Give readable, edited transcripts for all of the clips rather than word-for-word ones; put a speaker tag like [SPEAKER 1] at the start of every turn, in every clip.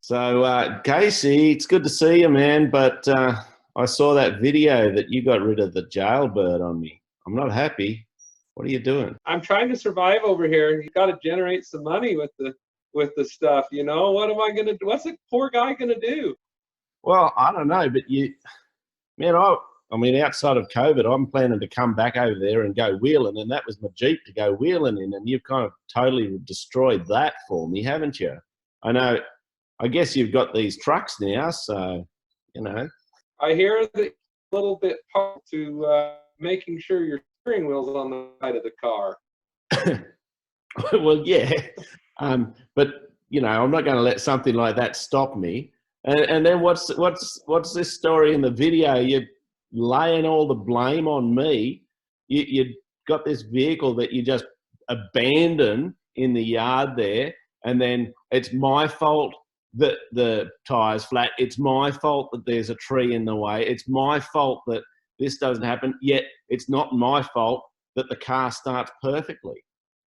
[SPEAKER 1] So, Casey, it's good to see you, man. But I saw that video that you got rid of the jailbird on me. I'm not happy. What are you doing?
[SPEAKER 2] I'm trying to survive over here. You got to generate some money with the stuff. You know, what am I gonna do? What's a poor guy gonna do?
[SPEAKER 1] Well, I don't know, but man, I mean, outside of COVID, I'm planning to come back over there and go wheeling, and that was my Jeep to go wheeling in, and you've kind of totally destroyed that for me, haven't you? I know. I guess you've got these trucks now, so you know.
[SPEAKER 2] I hear that a little bit part to making sure your steering wheel's on the side of the car.
[SPEAKER 1] Well, yeah, but you know, I'm not going to let something like that stop me. And then what's this story in the video? You're laying all the blame on me. You got this vehicle that you just abandoned in the yard there, and then it's my fault that the tire's flat. It's my fault that there's a tree in the way. It's my fault that this doesn't happen. Yet it's not my fault that the car starts perfectly.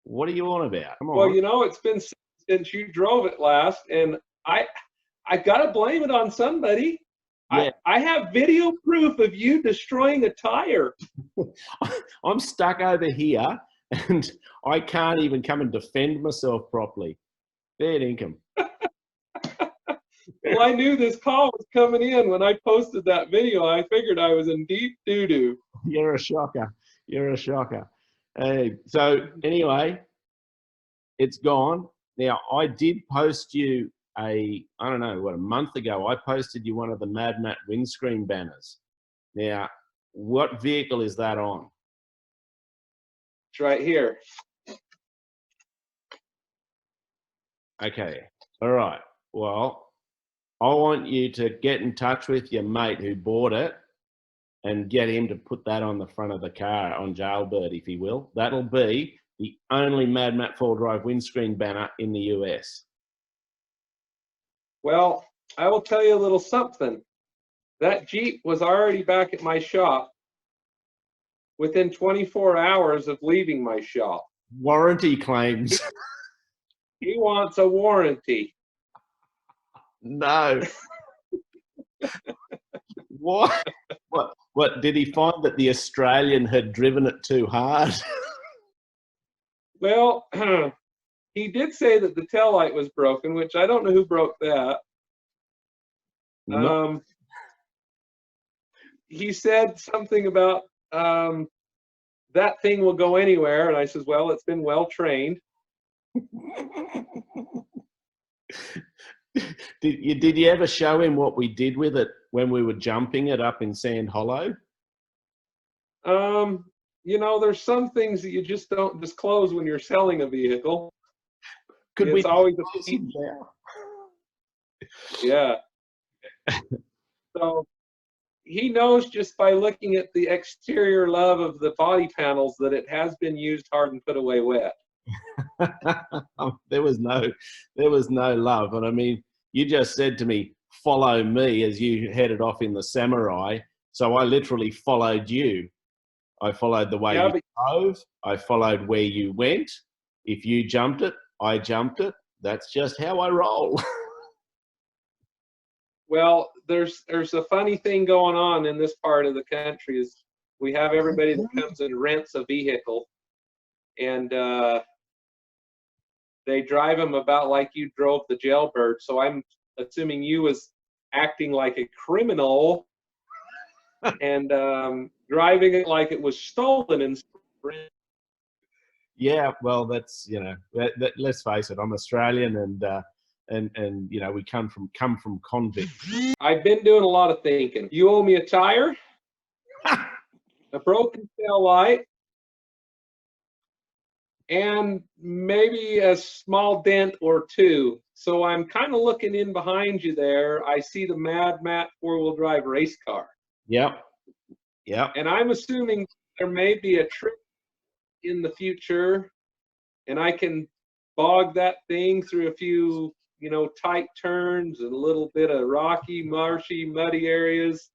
[SPEAKER 1] What are you on about? Come on.
[SPEAKER 2] Well, you know, it's been since you drove it last, and I gotta blame it on somebody. Yeah. I have video proof of you destroying a tire.
[SPEAKER 1] I'm stuck over here, and I can't even come and defend myself properly. Fair income.
[SPEAKER 2] Well, I knew this call was coming in when I posted that video. I figured I was in deep doo-doo.
[SPEAKER 1] You're a shocker. You're a shocker. So anyway, it's gone. Now, I did post you I don't know, a month ago, I posted you one of the MadMatt windscreen banners. Now, what vehicle is that on?
[SPEAKER 2] It's right here.
[SPEAKER 1] Okay. All right. Well, I want you to get in touch with your mate who bought it and get him to put that on the front of the car on Jailbird, if he will. That'll be the only MadMatt four-drive windscreen banner in the US.
[SPEAKER 2] Well, I will tell you a little something. That Jeep was already back at my shop within 24 hours of leaving my shop.
[SPEAKER 1] Warranty claims.
[SPEAKER 2] He wants a warranty.
[SPEAKER 1] No. What? What? Did he find that the Australian had driven it too hard?
[SPEAKER 2] Well, he did say that the taillight was broken, which I don't know who broke that.
[SPEAKER 1] No.
[SPEAKER 2] He said something about that thing will go anywhere, and I says, well, it's been well trained.
[SPEAKER 1] Did you ever show him what we did with it when we were jumping it up in Sand Hollow?
[SPEAKER 2] You know, there's some things that you just don't disclose when you're selling a vehicle.
[SPEAKER 1] Could
[SPEAKER 2] it's
[SPEAKER 1] we
[SPEAKER 2] always a feature. Yeah. So he knows just by looking at the exterior love of the body panels that it has been used hard and put away wet.
[SPEAKER 1] There was no love. And I mean, you just said to me, follow me as you headed off in the Samurai. So I literally followed you. I followed the way you drove. I followed where you went. If you jumped it, I jumped it. That's just how I roll.
[SPEAKER 2] Well, there's a funny thing going on in this part of the country is we have everybody that comes and rents a vehicle, and they drive them about like you drove the jailbird. So I'm assuming you was acting like a criminal and driving it like it was stolen and
[SPEAKER 1] yeah, well, that's, you know, let's face it, I'm Australian, and you know, we come from convicts.
[SPEAKER 2] I've been doing a lot of thinking. You owe me a tire, a broken tail light, and maybe a small dent or two. So I'm kind of looking in behind you there. I see the MadMatt four-wheel drive race car.
[SPEAKER 1] Yep. Yep.
[SPEAKER 2] And I'm assuming there may be a trick in the future, and I can bog that thing through a few, you know, tight turns and a little bit of rocky, marshy, muddy areas,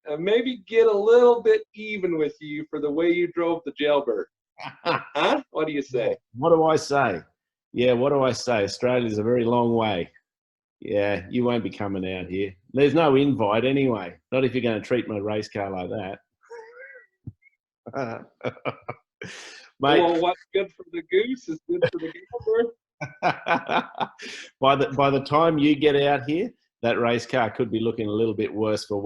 [SPEAKER 2] and maybe get a little bit even with you for the way you drove the jailbird. Huh? What do you say?
[SPEAKER 1] What do I say? Yeah, what do I say? Australia's a very long way. Yeah, you won't be coming out here. There's no invite anyway. Not if you're going to treat my race car like that. Mate,
[SPEAKER 2] well, what's good for the goose is good for the gander.
[SPEAKER 1] by the time you get out here, that race car could be looking a little bit worse for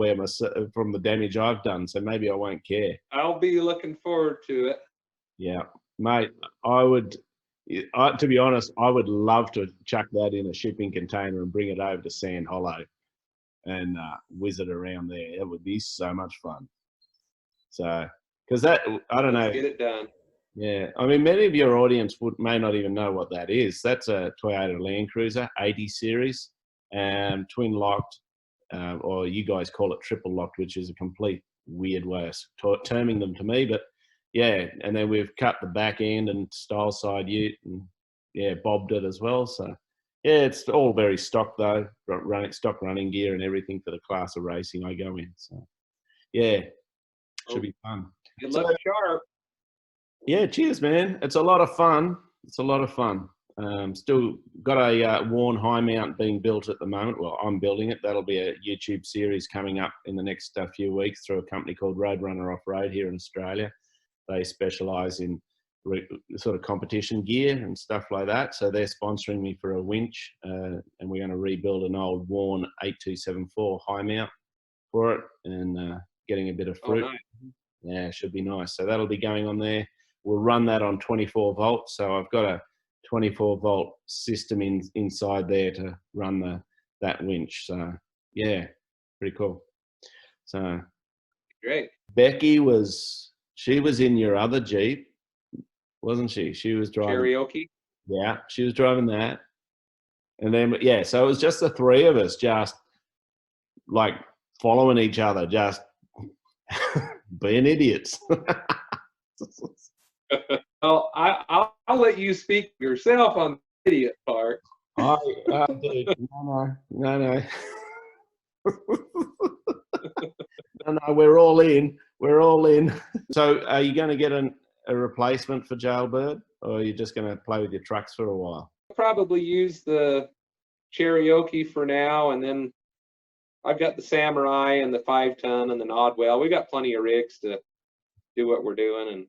[SPEAKER 1] from the damage I've done. So maybe I won't care.
[SPEAKER 2] I'll be looking forward to it.
[SPEAKER 1] Yeah, mate, to be honest, I would love to chuck that in a shipping container and bring it over to Sand Hollow and whiz it around there. It would be so much fun. So, because I don't know.
[SPEAKER 2] Get it done.
[SPEAKER 1] Yeah, I mean, many of your audience may not even know what that is. That's a Toyota Land Cruiser 80 series, twin locked, or you guys call it triple locked, which is a complete weird way of terming them to me. But yeah, and then we've cut the back end and style side ute, and yeah, bobbed it as well. So yeah, it's all very stock though, stock running gear and everything for the class of racing I go in. So yeah, should be fun.
[SPEAKER 2] Good luck, sharp.
[SPEAKER 1] Yeah, cheers, man. It's a lot of fun. Still got a worn high mount being built at the moment. Well, I'm building it. That'll be a YouTube series coming up in the next few weeks through a company called Roadrunner Off-Road here in Australia. They specialise in sort of competition gear and stuff like that. So they're sponsoring me for a winch, and we're going to rebuild an old worn 8274 high mount for it, and getting a bit of fruit.
[SPEAKER 2] Oh, nice.
[SPEAKER 1] Yeah, should be nice. So that'll be going on there. We'll run that on 24 volts. So I've got a 24 volt system inside there to run that winch. So yeah, pretty cool. So
[SPEAKER 2] great.
[SPEAKER 1] Becky was in your other Jeep, wasn't she? She was driving
[SPEAKER 2] Chereoke.
[SPEAKER 1] Yeah, she was driving that. And then yeah, so it was just the three of us just like following each other, just being idiots.
[SPEAKER 2] Well, I'll let you speak yourself on the idiot part.
[SPEAKER 1] Dude, no. No, we're all in. So are you going to get a replacement for Jailbird, or are you just going to play with your trucks for a while?
[SPEAKER 2] I'll probably use the Chereoke for now, and then I've got the Samurai and the 5-ton and the Nodwell. We've got plenty of rigs to do what we're doing and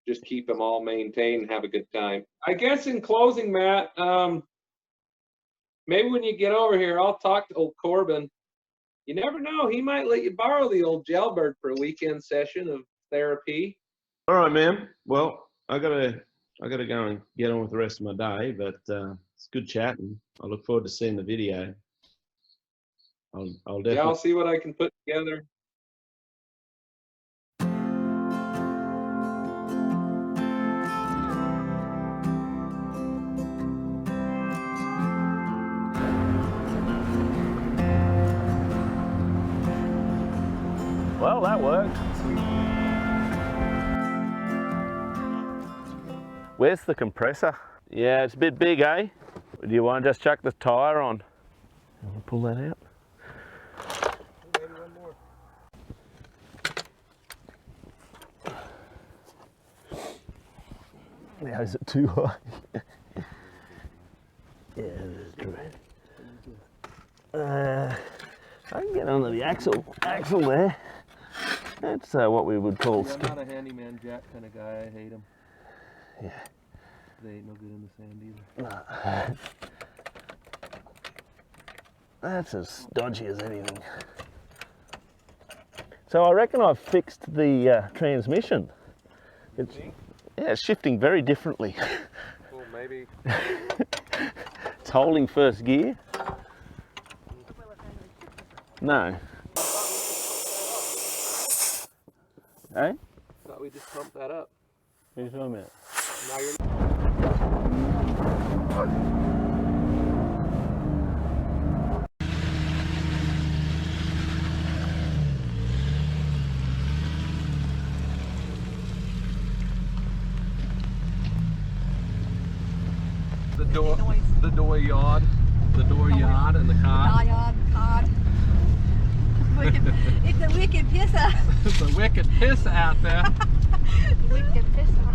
[SPEAKER 2] just keep them all maintained and have a good time. I guess in closing, Matt, maybe when you get over here, I'll talk to old Corbin. You never know, he might let you borrow the old Jailbird for a weekend session of therapy.
[SPEAKER 1] All right, man. Well, I gotta go and get on with the rest of my day, but it's good chatting. I look forward to seeing the video. I'll definitely.
[SPEAKER 2] Yeah, I'll see what I can put together.
[SPEAKER 1] Well, that worked. Where's the compressor? Yeah, it's a bit big, eh? Do you want to just chuck the tyre on? I'll pull that out.
[SPEAKER 2] Maybe one more.
[SPEAKER 1] Now, is it too high? Yeah, that's great. I can get under the axle there. That's what we would call.
[SPEAKER 2] I'm not a handyman jack kind of guy. I hate them.
[SPEAKER 1] Yeah.
[SPEAKER 2] They ain't no good in the sand either.
[SPEAKER 1] That's as dodgy as anything. So I reckon I've fixed the transmission. It's shifting very differently.
[SPEAKER 2] Well, maybe.
[SPEAKER 1] It's holding first gear. No. Eh?
[SPEAKER 2] Thought we just pumped that up.
[SPEAKER 1] What are you talking about?
[SPEAKER 2] Now you're. The door yard and the car.
[SPEAKER 3] It's a wicked pisser.
[SPEAKER 2] It's a wicked piss out there.
[SPEAKER 3] Wicked pisser.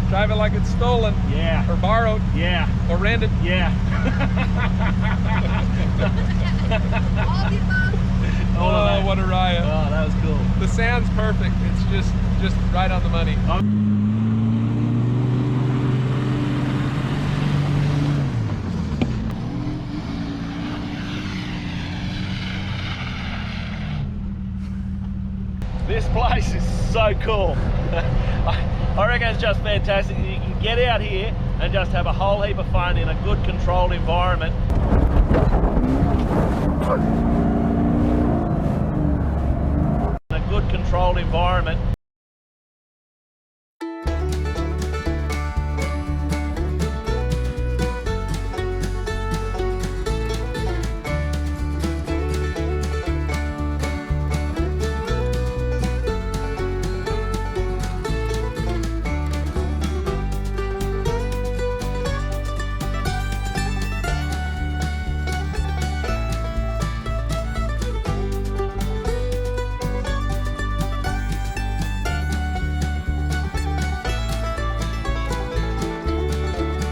[SPEAKER 2] Drive it like it's stolen.
[SPEAKER 4] Yeah.
[SPEAKER 2] Or borrowed.
[SPEAKER 4] Yeah.
[SPEAKER 2] Or rented.
[SPEAKER 4] Yeah.
[SPEAKER 3] All the above.
[SPEAKER 4] All of that.
[SPEAKER 2] Oh, what a riot.
[SPEAKER 4] Oh, that was cool.
[SPEAKER 2] The sound's perfect. It's just right on the money.
[SPEAKER 4] This place is so cool. I reckon it's just fantastic. You can get out here and just have a whole heap of fun in a good controlled environment. In a good controlled environment